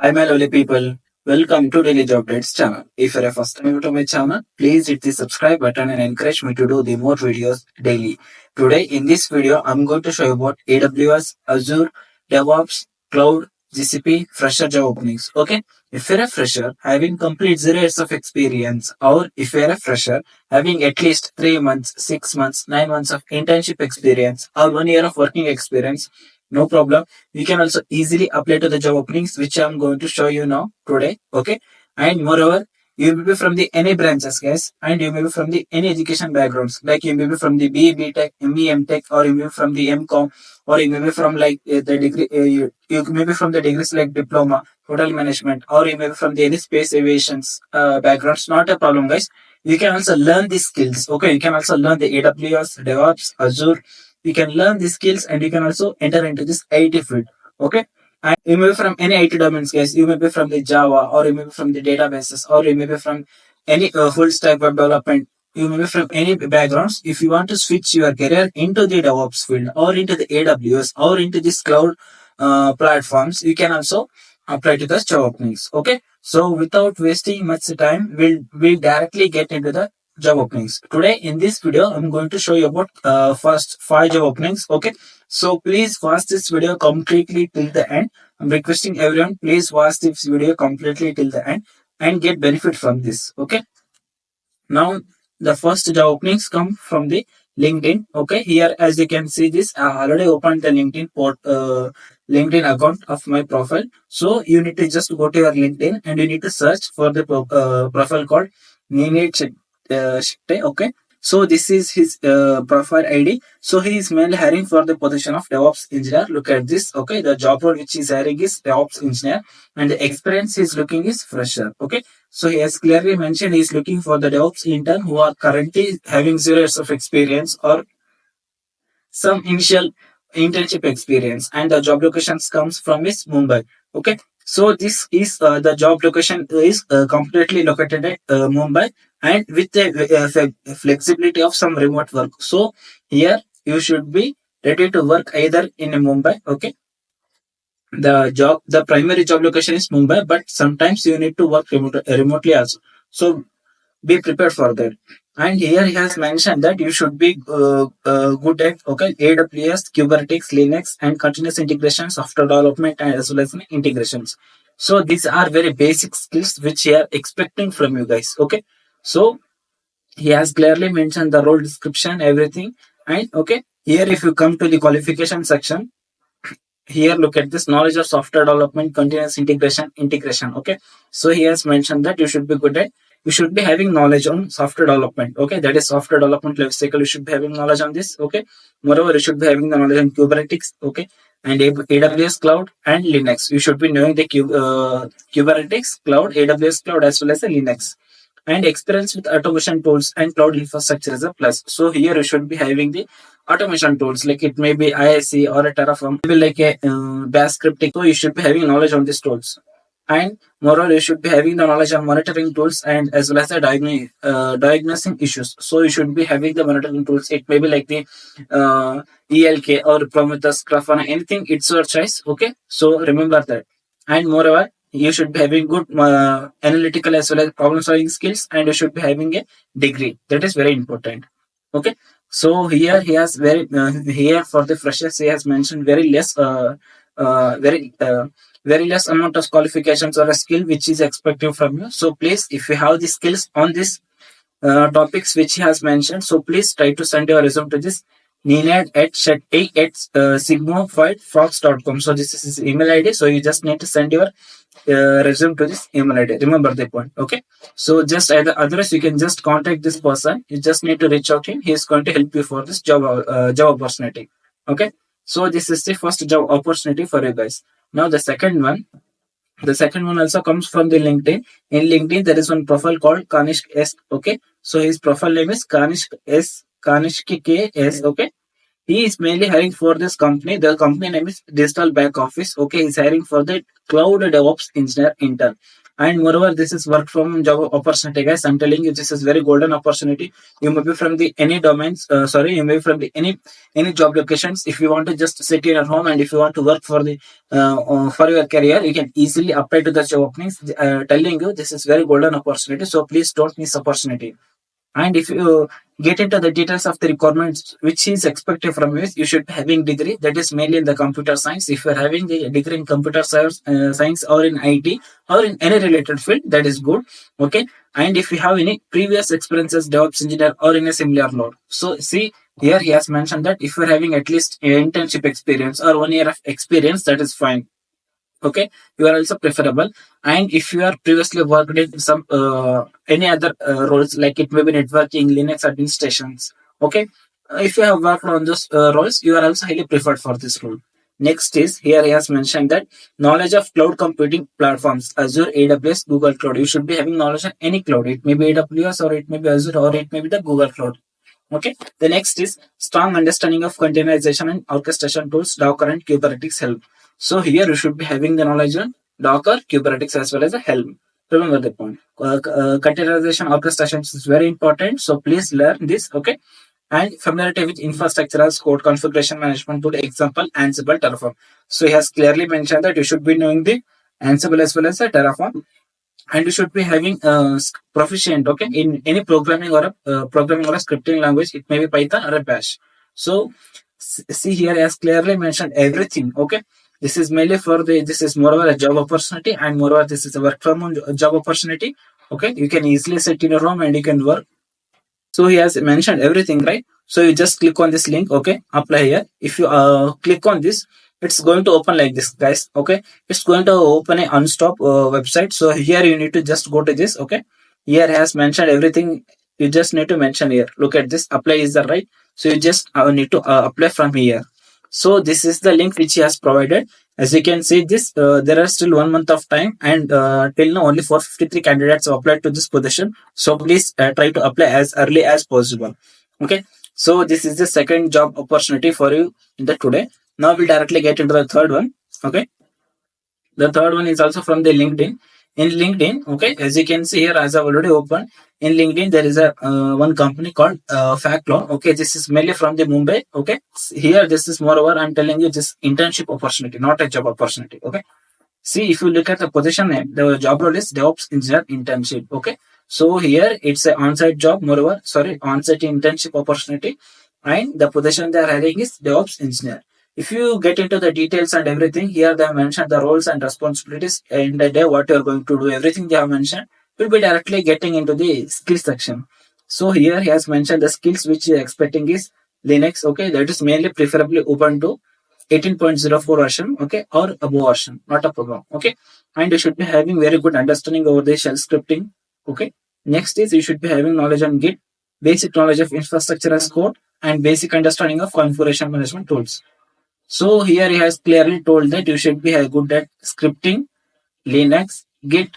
Hi my lovely people, welcome to Daily Job Updates channel. If you're a first time to my channel, please hit the subscribe button and encourage me to do the more videos daily. Today in this video, I'm going to show you about AWS, Azure, DevOps, Cloud, GCP, fresher job openings. Okay, if you're a fresher having complete 0 years of experience, or if you're a fresher having at least 3 months, 6 months, 9 months of internship experience, or 1 year of working experience, no problem, you can also easily apply to the job openings which I'm going to show you now today. Okay, and moreover, you may be from the any branches, guys, and you may be from the any education backgrounds, like you may be from the BE Tech, ME Tech, or you may be from the MCom, or you may be from like the degree, you may be from the degrees like diploma, hotel management, or you may be from the any space aviations backgrounds. Not a problem, guys. You can also learn these skills. Okay, you can also learn the AWS, DevOps, Azure. You can learn these skills and you can also enter into this IT field. Okay, and you may be from any IT domains, guys. You may be from the Java, or you may be from the databases, or you may be from any full stack web development. You may be from any backgrounds. If you want to switch your career into the DevOps field, or into the AWS, or into this cloud platforms, you can also apply to the job openings. Okay, so without wasting much time, we'll directly get into the job openings. Today in this video, I'm going to show you about first 5 job openings. Okay, so please watch this video completely till the end. I'm requesting everyone, please watch this video completely till the end and get benefit from this. Okay, now the first job openings come from the LinkedIn. Okay, here as you can see this, I already opened the LinkedIn account of my profile. So you need to just go to your LinkedIn and you need to search for the profile called Ninit Shikte. Okay, so this is his profile ID. So he is mainly hiring for the position of DevOps engineer. Look at this. Okay, the job role which he is hiring is DevOps engineer, and the experience he is looking is fresher. Okay, so he has clearly mentioned he is looking for the DevOps intern who are currently having 0 years of experience or some initial internship experience, and the job locations comes from is Mumbai. Okay, so this is the job location is completely located at Mumbai, and with the flexibility of some remote work. So here you should be ready to work either in Mumbai. Okay, the primary job location is Mumbai, but sometimes you need to work remotely also. So be prepared for that. And here he has mentioned that you should be good at AWS, Kubernetes, Linux, and continuous integration, software development, and as well as integrations. So these are very basic skills which he are expecting from you guys. Okay, so he has clearly mentioned the role description, everything, and okay. Here, if you come to the qualification section, here look at this knowledge of software development, continuous integration. Okay, so he has mentioned that you should be having knowledge on software development. Okay, that is software development life cycle. You should be having knowledge on this. Okay, moreover, you should be having the knowledge on Kubernetes. Okay, and AWS cloud and Linux. You should be knowing the Kubernetes cloud, AWS cloud, as well as the Linux, and experience with automation tools and cloud infrastructure is a plus. So here you should be having the automation tools, like it may be IIC or a Terraform, maybe like a bash scripting. So you should be having knowledge on these tools, and moreover you should be having the knowledge on monitoring tools and as well as the diagnosing issues. So you should be having the monitoring tools. It may be like the ELK or Prometheus, Grafana, anything. It's your choice. Okay, so remember that. And moreover, you should be having good analytical as well as problem solving skills, and you should be having a degree. That is very important. Okay, so here he has here for the freshers he has mentioned very less amount of qualifications or a skill which is expected from you. So please, if you have the skills on this topics which he has mentioned, so please try to send your resume to this Ninad at Shetty at sigmafightfox.com. So this is his email ID. So you just need to send your resume to this email ID. Remember the point. Okay. So just otherwise you can just contact this person. You just need to reach out to him. He is going to help you for this job opportunity. Okay. So this is the first job opportunity for you guys. Now the second one. The second one also comes from the LinkedIn. In LinkedIn, there is one profile called Kanishk S. Okay. So his profile name is Kanishk S. Kanishk K S. Okay. He is mainly hiring for this company. The company name is Digital Back Office. Okay. He's hiring for the Cloud DevOps Engineer intern. And moreover, this is work from job opportunity, guys. I'm telling you, this is very golden opportunity. You may be from the any domains, you may be from the any job locations. If you want to just sit in your home, and if you want to work for the for your career, you can easily apply to the job openings. Telling you, this is very golden opportunity. So please don't miss opportunity. And if you get into the details of the requirements which is expected from you, you should be having degree that is mainly in the computer science. If you are having the degree in computer science or in IT or in any related field, that is good. Okay. And if you have any previous experiences, DevOps engineer or in a similar role. So see here he has mentioned that if you're having at least internship experience or 1 year of experience, that is fine. Okay, you are also preferable. And if you are previously worked in some any other roles, like it may be networking, linux administrations. Okay, if you have worked on those roles, you are also highly preferred for this role. Next is here he has mentioned that knowledge of cloud computing platforms, Azure, AWS, Google Cloud. You should be having knowledge of any cloud. It may be AWS or it may be Azure or it may be the Google Cloud. Okay, the next is strong understanding of containerization and orchestration tools, Docker and Kubernetes help. So here you should be having the knowledge on Docker, Kubernetes as well as a Helm. Remember the point. Containerization orchestration is very important. So please learn this. Okay. And familiarity with infrastructure as code configuration management tool, example, Ansible, Terraform. So he has clearly mentioned that you should be knowing the Ansible as well as the Terraform, and you should be having proficient, okay, in any programming or a scripting language. It may be Python or a Bash. So see here has clearly mentioned everything. Okay, this is mainly for the, this is moreover a job opportunity, and moreover this is a work from home job opportunity. Okay, you can easily sit in your home and you can work. So he has mentioned everything, right? So you just click on this link, okay, apply here. If you click on this, it's going to open like this, guys. Okay, it's going to open a unstop website. So here you need to just go to this. Okay, here has mentioned everything. You just need to mention here. Look at this. Apply is the right. So you just need to apply from here. So this is the link which he has provided. As you can see, this there are still 1 month of time, and till now only 453 candidates have applied to this position. So please try to apply as early as possible. Okay. So this is the second job opportunity for you in the today. Now we'll directly get into the third one. Okay. The third one is also from the LinkedIn. In LinkedIn, okay, as you can see here, as I've already opened, in LinkedIn there is a one company called Factloan. Okay, this is mainly from the Mumbai. Okay, here this is moreover I'm telling you this internship opportunity, not a job opportunity. Okay, see if you look at the position name, the job role is DevOps Engineer Internship. Okay, so here it's an on-site job, moreover, sorry, on-site internship opportunity, and the position they are hiring is DevOps Engineer. If you get into the details and everything, here they have mentioned the roles and responsibilities in the day, what you are going to do, everything they have mentioned. Will be directly getting into the skills section. So here he has mentioned the skills which he is expecting is Linux. Okay, that is mainly preferably Ubuntu 18.04 version. Okay, or above version, not a problem. Okay, and you should be having very good understanding over the shell scripting. Okay, next is you should be having knowledge on Git, basic knowledge of infrastructure as code, and basic understanding of configuration management tools. So here he has clearly told that you should be good at scripting, Linux, Git,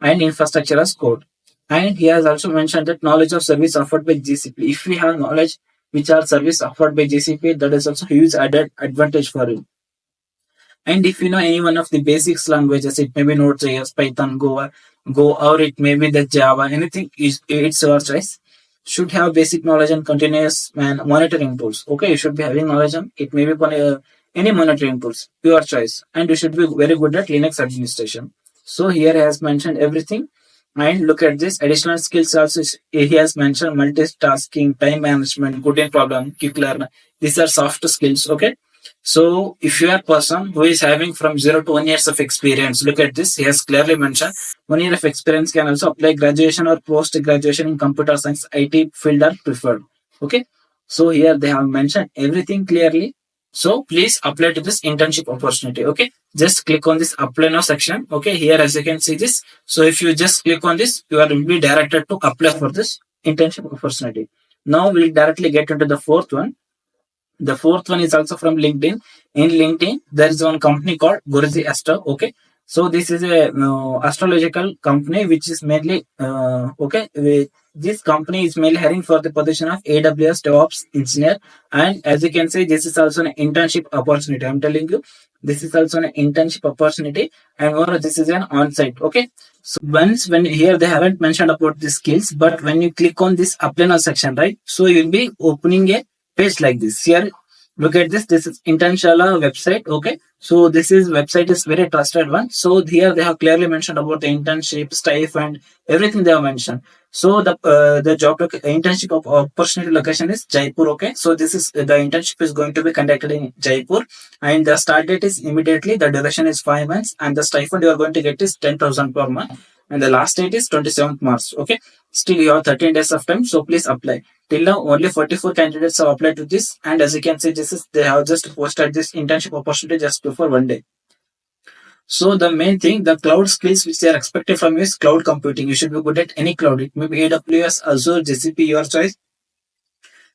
and infrastructure as code. And he has also mentioned that knowledge of service offered by GCP. If we have knowledge which are service offered by GCP, that is also huge added advantage for you. And if you know any one of the basics languages, it may be Node.js, Python, Go, or it may be the Java, anything is it's your choice. Should have basic knowledge on continuous and monitoring tools. Okay, you should be having knowledge on it may be any monitoring tools, your choice, and you should be very good at Linux administration. So here he has mentioned everything. And look at this additional skills also. He has mentioned multitasking, time management, good in problem, quick learner. These are soft skills. Okay. So if you are a person who is having from 0 to 1 years of experience, look at this. He has clearly mentioned 1 year of experience can also apply graduation or post graduation in computer science IT field are preferred. Okay. So here they have mentioned everything clearly. So please apply to this internship opportunity. Okay. Just click on this apply now section. Okay. Here as you can see this. So if you just click on this, you are will be directed to apply for this internship opportunity. Now we'll directly get into the fourth one. The fourth one is also from LinkedIn. In LinkedIn, there is one company called Guruji Astro. Okay. So this is a astrological company which is mainly okay. this company is mainly hiring for the position of AWS DevOps engineer. And as you can see, this is also an internship opportunity. I'm telling you, this is also an internship opportunity, and more, this is an on-site. Okay. So once when here they haven't mentioned about the skills, but when you click on this apply now section, right? So you'll be opening a page like this. Here, look at this. This is Intentional website. Okay. So this is website is very trusted one. So here they have clearly mentioned about the internship, stipend, everything they have mentioned. So the internship of opportunity location is Jaipur. Okay. So this is the internship is going to be conducted in Jaipur, and the start date is immediately. The duration is 5 months, and the stipend you are going to get is 10,000 per month, and the last date is 27th March. Okay. Still you have 13 days of time, so please apply. Till now, only 44 candidates have applied to this, and as you can see, this is they have just posted this internship opportunity just before one day. So the main thing, the cloud skills which they are expected from you is cloud computing. You should be good at any cloud. It may be AWS, Azure, GCP, your choice.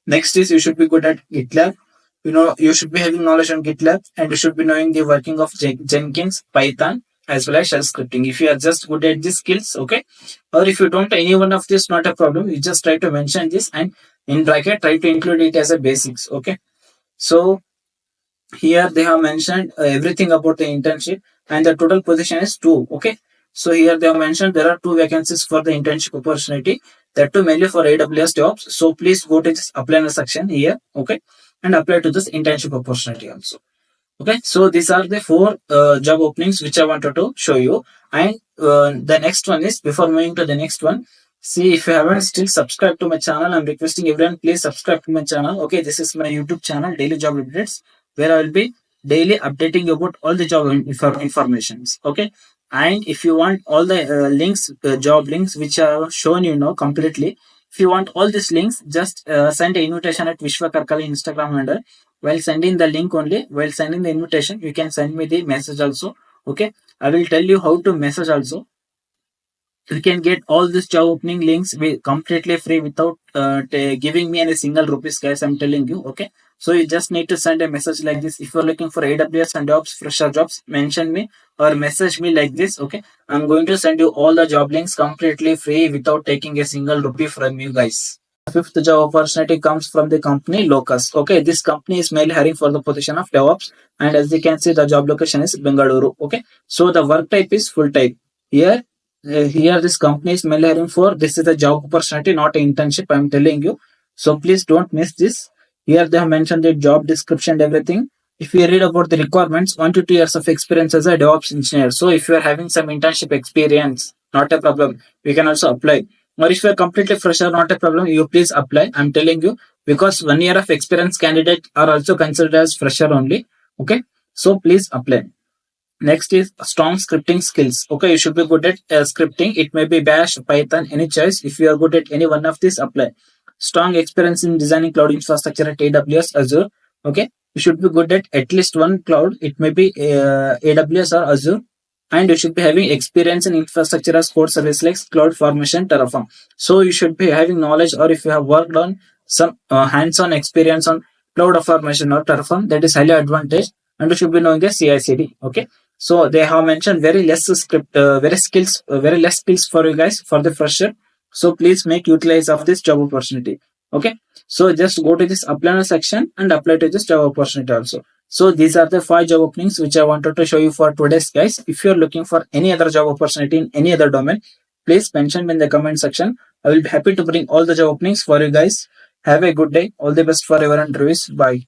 Next is you should be good at GitLab. You should be having knowledge on GitLab, and you should be knowing the working of Jenkins, Python, as well as shell scripting. If you are just good at these skills, okay, or if you don't any one of this, not a problem. You just try to mention this, and in bracket try to include it as a basics. Okay. So here they have mentioned everything about the internship, and the total position is 2. Okay. So here they have mentioned there are 2 vacancies for the internship opportunity, that too mainly for AWS jobs. So please go to this apply now section here. Okay. And apply to this internship opportunity also. Okay. So these are the 4 job openings which I wanted to show you. And the next one is, before moving to the next one, see, if you haven't still subscribed to my channel, I'm requesting everyone, please subscribe to my channel. Okay. This is my YouTube channel, Daily Job Updates, where I will be daily updating you about all the job informations. Okay. And if you want all the links, job links which are shown completely, if you want all these links, just send an invitation at Vishwa Karkali Instagram handle. While sending the link only, while sending the invitation, you can send me the message also. Okay. I will tell you how to message also. You can get all these job opening links completely free without giving me any single rupees, guys. I'm telling you. Okay. So you just need to send a message like this. If you're looking for AWS and jobs, fresher jobs, mention me or message me like this. Okay. I'm going to send you all the job links completely free without taking a single rupee from you guys. Fifth job opportunity comes from the company Locus. Okay, this company is mainly hiring for the position of DevOps, and as you can see, the job location is Bengaluru. Okay, so the work type is full time. Here this company is mainly hiring for. This is a job opportunity, not an internship. I'm telling you. So please don't miss this. Here they have mentioned the job description and everything. If you read about the requirements, 1 to 2 years of experience as a DevOps engineer. So if you are having some internship experience, not a problem. We can also apply. Or if you are completely fresher, not a problem. You please apply. I'm telling you, because 1 year of experience candidate are also considered as fresher only. Okay. So please apply. Next is strong scripting skills. Okay, you should be good at scripting. It may be Bash, Python, any choice. If you are good at any one of these, apply. Strong experience in designing cloud infrastructure at AWS, Azure. Okay, you should be good at least one cloud. It may be AWS or Azure. And you should be having experience in infrastructure as code service like Cloud Formation, Terraform. So you should be having knowledge, or if you have worked on some hands-on experience on Cloud Formation or Terraform, that is highly advantage. And you should be knowing the CI/CD. Okay. So they have mentioned very less very less skills for you guys for the fresher. So please make utilize of this job opportunity. Okay. So just go to this apply now section and apply to this job opportunity also. So these are the 5 job openings which I wanted to show you for today's, guys. If you're looking for any other job opportunity in any other domain, please mention in the comment section. I will be happy to bring all the job openings for you guys. Have a good day. All the best for your interviews. Bye.